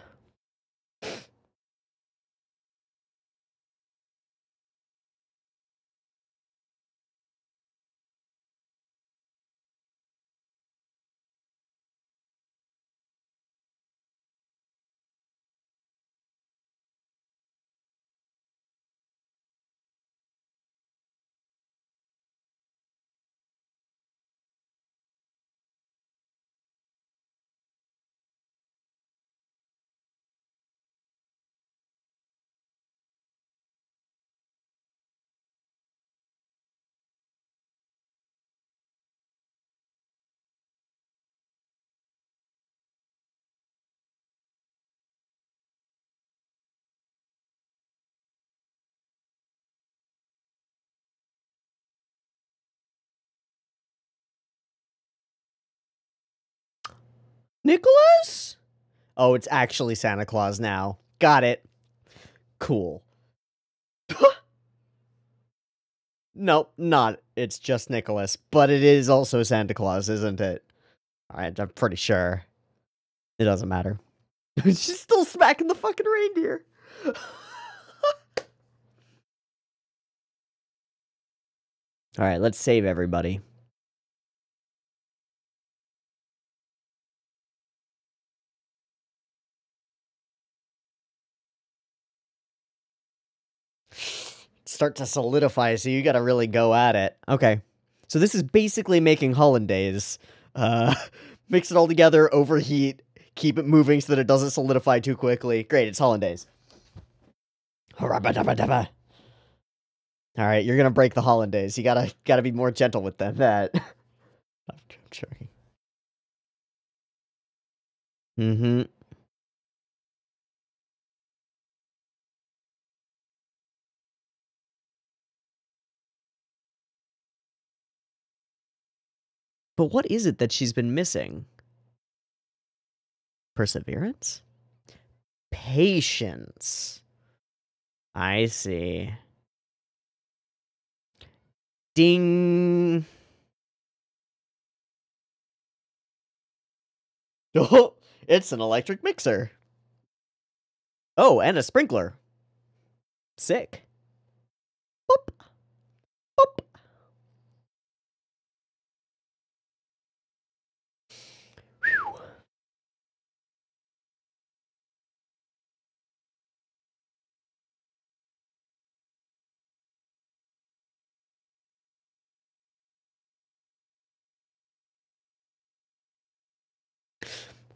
Nicholas? Oh, it's actually Santa Claus now. Got it. Cool. Nope, not. It's just Nicholas. But it is also Santa Claus, isn't it? Alright, I'm pretty sure. It doesn't matter. She's still smacking the fucking reindeer. Alright, let's save everybody. Start to solidify, so you gotta really go at it. Okay. So this is basically making hollandaise. Mix it all together, overheat, keep it moving so that it doesn't solidify too quickly. Great, it's hollandaise. Alright, you're gonna break the hollandaise. You gotta be more gentle with them. That. I'm joking. Mm-hmm. But what is it that she's been missing? Perseverance? Patience. I see. Ding. Oh, it's an electric mixer. Oh, and a sprinkler. Sick. Boop. Boop. Whew.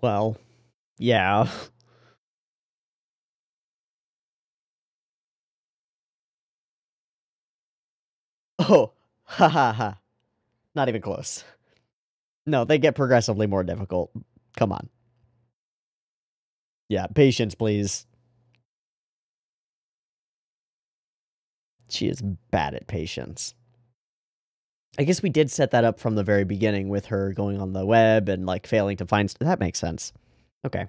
Well, yeah. Oh, ha ha ha. Not even close. No, they get progressively more difficult. Come on. Yeah, patience, please. She is bad at patience. I guess we did set that up from the very beginning with her going on the web and, like, failing to find... That makes sense. Okay.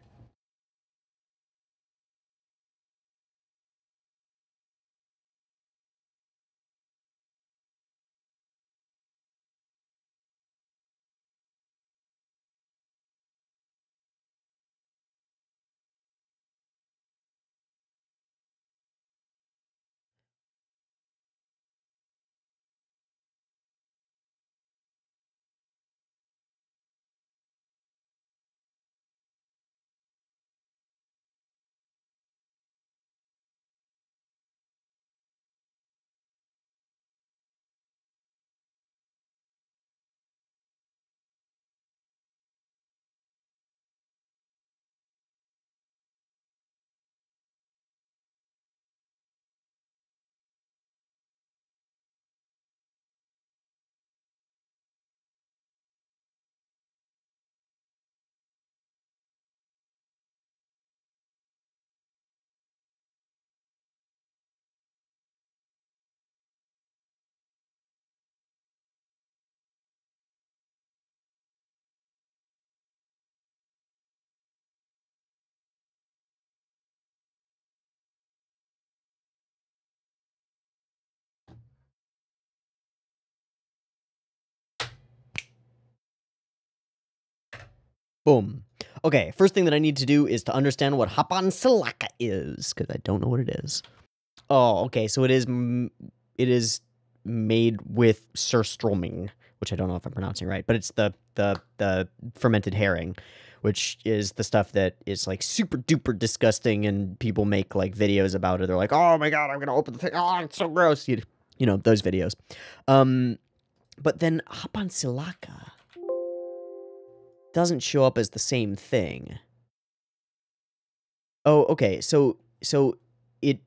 Boom. Okay, first thing that I need to do is to understand what Hapan Salaka is, because I don't know what it is. Oh, okay, so it is made with surströmming, which I don't know if I'm pronouncing right, but it's the fermented herring, which is the stuff that is, like, super duper disgusting, and people make, like, videos about it. They're like, oh my god, I'm gonna open the thing, oh, it's so gross. You know, those videos. But then Hapan Salaka doesn't show up as the same thing. Oh, okay. So it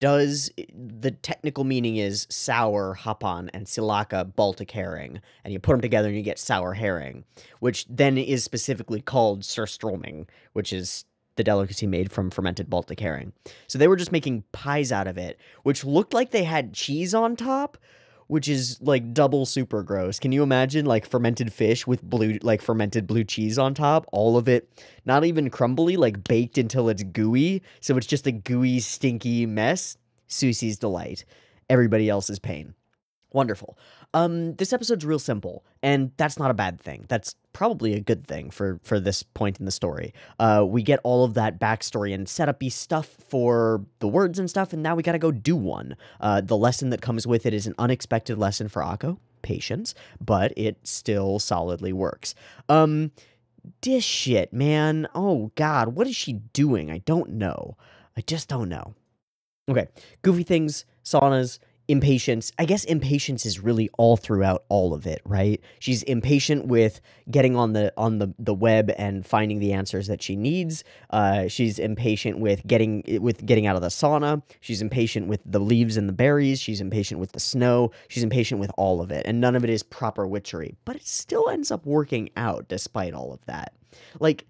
does. The technical meaning is sour hapan and silaka Baltic herring, and you put them together and you get sour herring, which then is specifically called surströmming, which is the delicacy made from fermented Baltic herring. So they were just making pies out of it, which looked like they had cheese on top, which is, like, double super gross. Can you imagine, like, fermented fish with fermented blue cheese on top? All of it, not even crumbly, like, baked until it's gooey. So it's just a gooey, stinky mess. Susie's delight. Everybody else's pain. Wonderful. This episode's real simple, and that's not a bad thing. That's probably a good thing for this point in the story. We get all of that backstory and setup-y stuff for the words and stuff, and now we gotta go do one. The lesson that comes with it is an unexpected lesson for Akko, patience, but it still solidly works. This shit, man. Oh, God, what is she doing? I don't know. I just don't know. Okay, goofy things, saunas, impatience. I guess impatience is really all throughout all of it, right? She's impatient with getting on the web and finding the answers that she needs. She's impatient with getting out of the sauna. She's impatient with the leaves and the berries. She's impatient with the snow. She's impatient with all of it, and none of it is proper witchery. But it still ends up working out despite all of that. Like,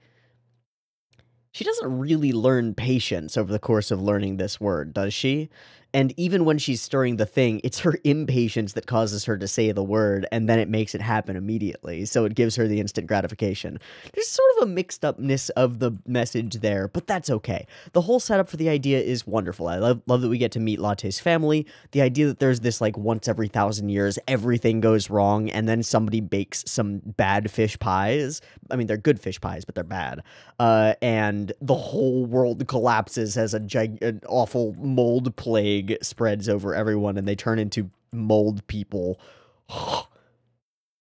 she doesn't really learn patience over the course of learning this word, does she? And even when she's stirring the thing, it's her impatience that causes her to say the word, and then it makes it happen immediately. So it gives her the instant gratification. There's sort of a mixed upness of the message there, but that's okay. The whole setup for the idea is wonderful. I love that we get to meet Latte's family. The idea that there's this, like, once every 1,000 years, everything goes wrong, and then somebody bakes some bad fish pies. I mean, they're good fish pies, but they're bad. And the whole world collapses as an awful mold plague spreads over everyone, and they turn into mold people.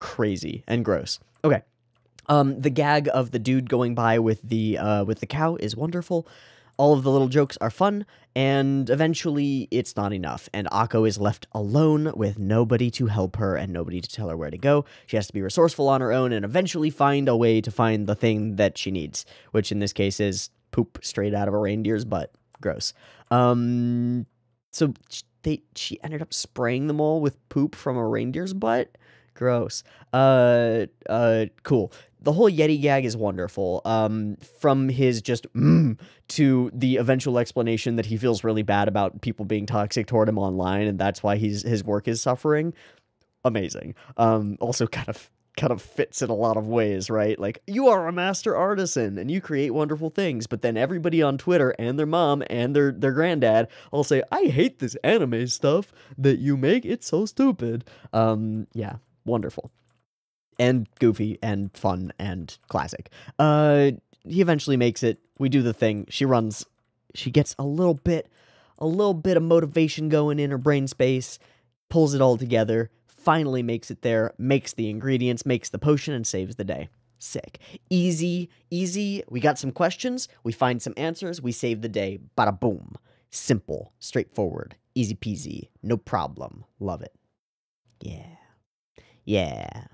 Crazy and gross. Okay. The gag of the dude going by with the cow is wonderful. All of the little jokes are fun, and eventually it's not enough, and Akko is left alone with nobody to help her and nobody to tell her where to go. She has to be resourceful on her own and eventually find a way to find the thing that she needs, which in this case is poop straight out of a reindeer's butt. Gross. So she ended up spraying them all with poop from a reindeer's butt? Gross. Cool. The whole Yeti gag is wonderful. From his just to the eventual explanation that he feels really bad about people being toxic toward him online, and that's why his work is suffering. Amazing. Also kind of fits in a lot of ways, right? Like, you are a master artisan and you create wonderful things, but then everybody on Twitter and their mom and their granddad all say, I hate this anime stuff that you make. It's so stupid. Yeah, wonderful. And goofy and fun and classic. He eventually makes it. We do the thing. She runs. She gets a little bit of motivation going in her brain space, pulls it all together, finally makes it there, makes the ingredients, makes the potion, and saves the day. Sick. Easy. We got some questions. We find some answers. We save the day. Bada boom. Simple. Straightforward. Easy peasy. No problem. Love it. Yeah.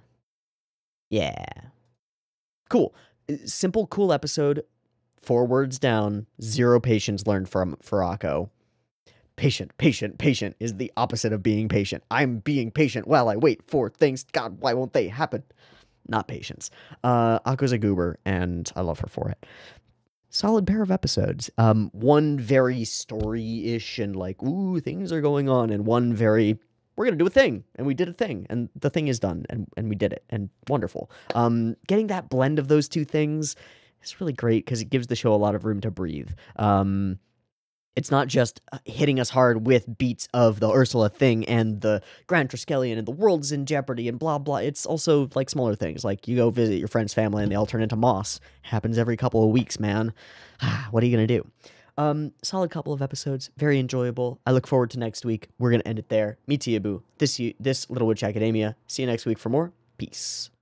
Cool. Simple, cool episode. 4 words down. 0 patience learned for Akko. Patient is the opposite of being patient. I'm being patient while I wait for things. God, why won't they happen? Not patience. Akko's a goober, and I love her for it. Solid pair of episodes. One very story-ish and like, ooh, things are going on, and one very, we're going to do a thing, and we did a thing, and the thing is done, and we did it, and wonderful. Getting that blend of those two things is really great, because it gives the show a lot of room to breathe. It's not just hitting us hard with beats of the Ursula thing and the Grand Triskelion and the world's in jeopardy and blah, blah. It's also, like, smaller things. Like, you go visit your friend's family and they all turn into moss. Happens every couple of weeks, man. What are you going to do? Solid couple of episodes. Very enjoyable. I look forward to next week. We're going to end it there. Me, Tiabu. This Little Witch Academia. See you next week for more. Peace.